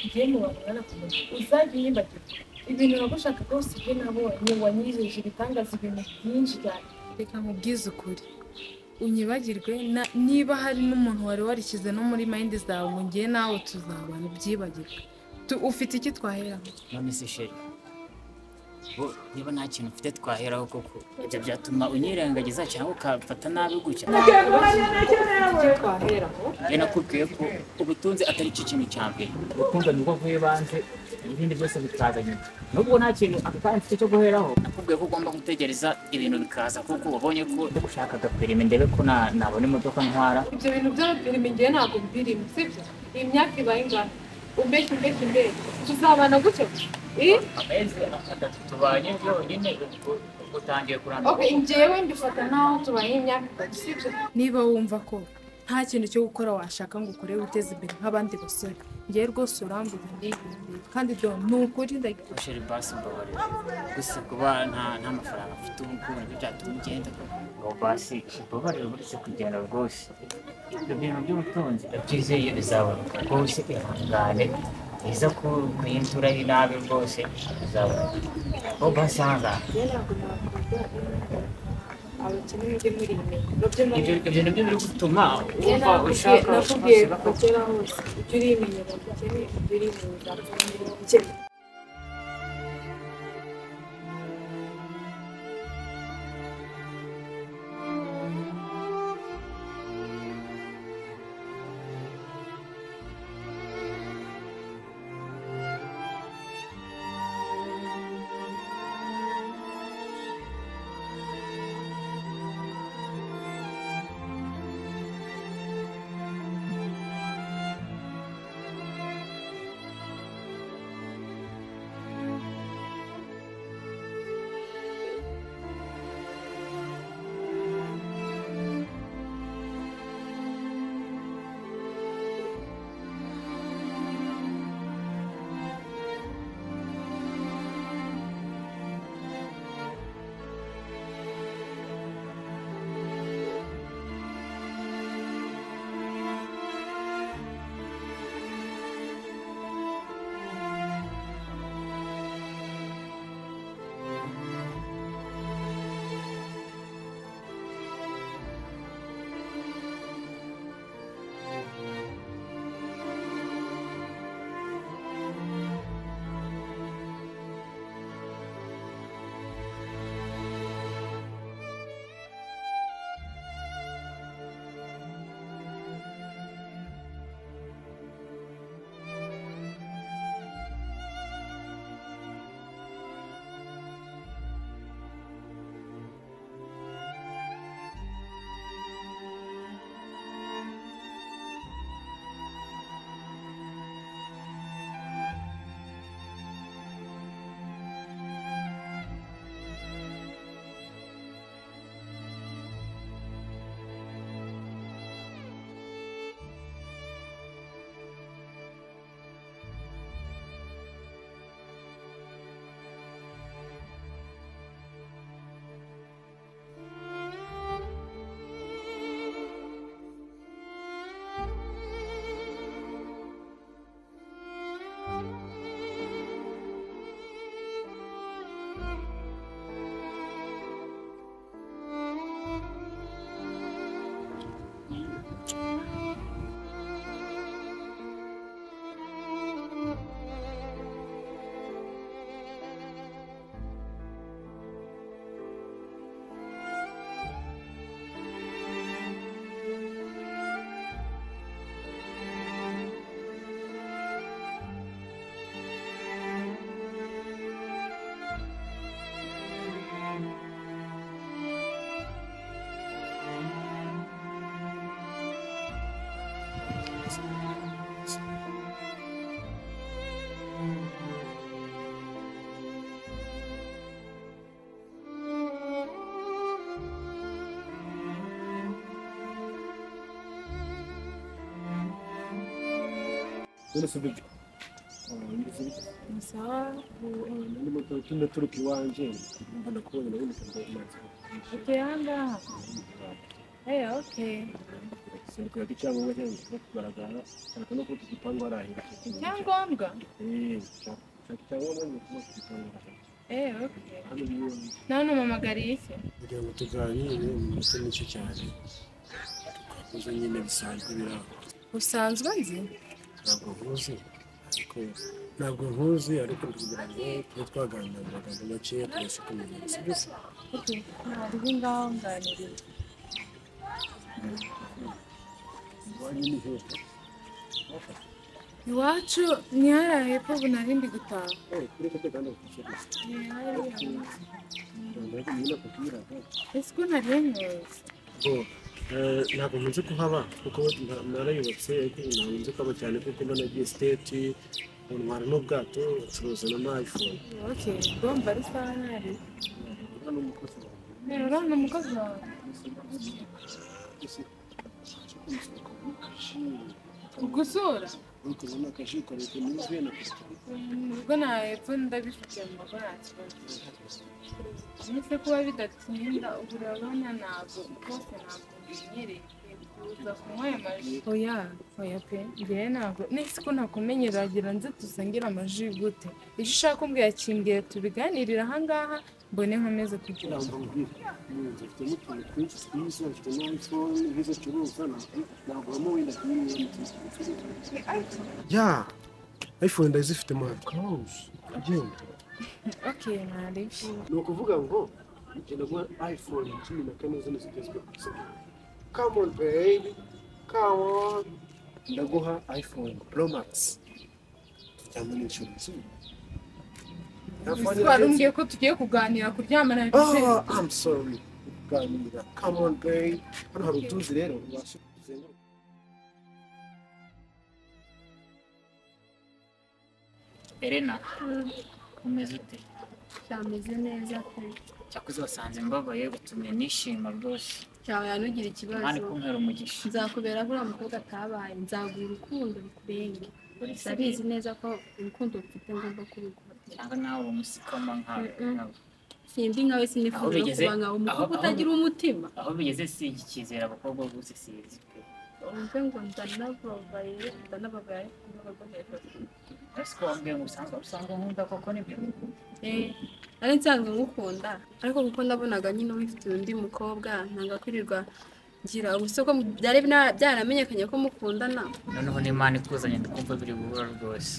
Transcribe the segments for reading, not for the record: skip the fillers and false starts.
njye ntiwabona kumenya uzajya unyibagirwa ibintu wagushaka rwose ibyo nabonye wanyijeje ibitangaza ibintu byinshi cyane reka nkubwize ukuri unyibagirwe niba hari n'umuntu wari warishyize no muri mind zawe ngo ngiye nawe tuzabana ubyibagirwe ufite iki twaheraho none se sheri niba nta kintu ufite twaheraho koko ibyo byatuma unyirengagiza cyangwa ukafata nabi gutya nakubwiye ko ubutunzi atari cyo kintu cya mbere ubutunzi nibwo vuye banze ibindi byose bikaza nyuma nubwo nta kintu akakanya mfite cyo guheraho nakubwiye ko ugomba gutegereza ibintu bikaza kuko wabonye ko ushaka agapirime ndebe ko nabona imodoka ntwara ibyo bintu by'abapirime ngewe ntabwo mbirimo sibyo iyi myaka ibaye ingana umbeshye tuzabana gutyo amezi atatu tubanye byonyine utangiye kurambirwa njyewe mbifata naho tubaye imyaka itatu sibyo niba wumva ko nta kintu cyo gukora washaka ngo ukore witeze imbere nk'abandi basore ngewe rwose urambuye ndihindura kandi ni ukuri ndagira sheri basi mbabarira gusa kuba nta mafaranga mfite ubu ngubu nabyo byatuma ugenda ngo basi mbabarira uretse kugenda rwose ibyo bintu by'ubutunzi ndabyizeye bizaboneka rwose ihangane iza kuyintura ari nabi rwose bizaboneka ngo basi hangane abakene mujye muri ibyo nibyo biri gutuma wumva ushaka nakubwiye gukora hose ujye urimenyera abakene ujye urimenyera abakene Unasubiri. Sawa. Ndio tumeturuka kiwanja. Mbona kuona wewe ndio ukianga. Okay. gusa kureka icyangombwa cyangwa kugaragara ariko no kuko igipangu arahira icyangombwa icyangombwa ni ukuba igipangu okay none umamagariye iki kugira ngo tuganire iminota mike cyane tukakoze nyine bisanzwe biraho usanzwe nzi ntabwo nkuzi ariko kugira ngo tube twaganira mu magambo makeya tubashe kumenyana si byo se ntabwo ngaho nganiriye iwacu ni hariya hepfo ubu nari ndi gutaha ese ko nari nkuzi ntabwo nkunze kuhaba kuko narayubatse ariko ntabwo nkunze kuhaba cyane kuko mba nagiye siteti ntwara n'ubwato ncuruza n'ama-iphone ndumva ari sawa ntari rero ni umukozi wawe ugusura ubwo nta hepfo ndabifite mu rugo nta kibazo nise kuba bidatinda ubu urabona ntabwo rwose ntabwo bimenyereye kuza kunywa aya maji oya pe njyewe ntabwo nese ko nakumenyera wagira nze dusangire amaji gute icyo ushaka kumbwira kimbwira tubiganirira ahangaha mbone nkomeze kugira mfite n'utuntu twinshi twiza mfite n'iphone nk'izo curuza ntabwo waba wenda kumenya iphone ndazifite mu kawusi agenda ntaribyo ni ukuvuga ngo ugenda guha iphone 14 zino zigezweho come on baby come on ndaguha iphone pro max cyangwa n'inshuro twarumbwiye ko tugiye kuganira kuryamana I'm sorry kuganira come on baby hano hari utuzi rero ubashe kuzenguruka Elena umeze ute cyameze neza pe cyakoze wasanze mbabaye utumye nishima rwose cyawe yanugira ikibazo kandi kumpera umugisha nzakubera buriya mukobwa atabaye nzaguha urukundo rukurenge ndabizi neza ko urukundo rufite ngomba kubikora cyangwa nawe umusikama nkawe simbi nkawe sinifuza kuba nkawe umukobwa utagira umutima aho bigeze si ikizera abakobwa bose sizi pe umve ngo ndanababaye kuvuga hejuru ese ko wambwiye ngo usanga nkunda koko nibyo ari nsanzwe ngukunda ariko kuko ndabonaga nyine wifitiye undi mukobwa ntanga kwirirwa ngira ubuse ko byari byaramenyekanye ko mukundana noneho n'Imana ikuzanye ndikumva biri buhura rwose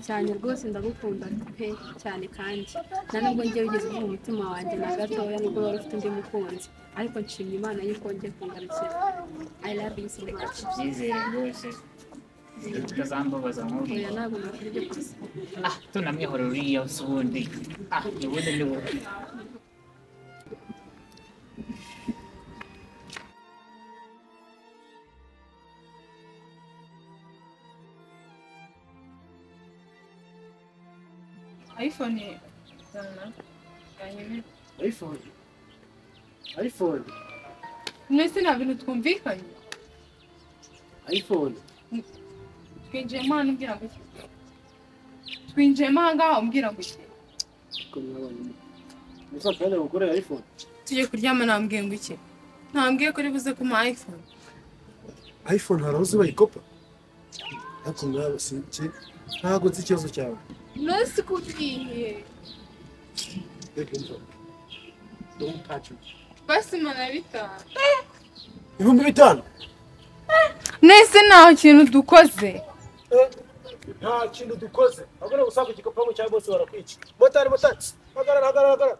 cyane rwose ndagukunda pe cyane kandi nubwo ngiye ugeze mu mutima wanjye na gatoya nubwo wari ufite undi mukunzi ariko nshimye Imana yuko ngiye kungarukira I love you so much byizere rwose tutazambabaza nk'ubu oya ntabwo nakora ibyo gusa tunamwihorera uriya ubundi ubundi ni wowe iphone mwese nta bintu twumvikanye iphone twinjiyemo hano umbwira ngo iki twinjiyemo ahangaha umbwira ngo iki musakane gukorera iphone tugiye kuryama nambwiye ngo iki ntambwiye ko uri buze kuma iphone hari aho uzi bayikopa ariko nawe sinzi ntabwo nzi ikibazo cyawe nasi kubwiye don't touch me basi mana bitanu 5,000 nese nta kintu dukoze nta kintu dukoze ahubwo usanga igikopa cya bose barakwica motari hagarara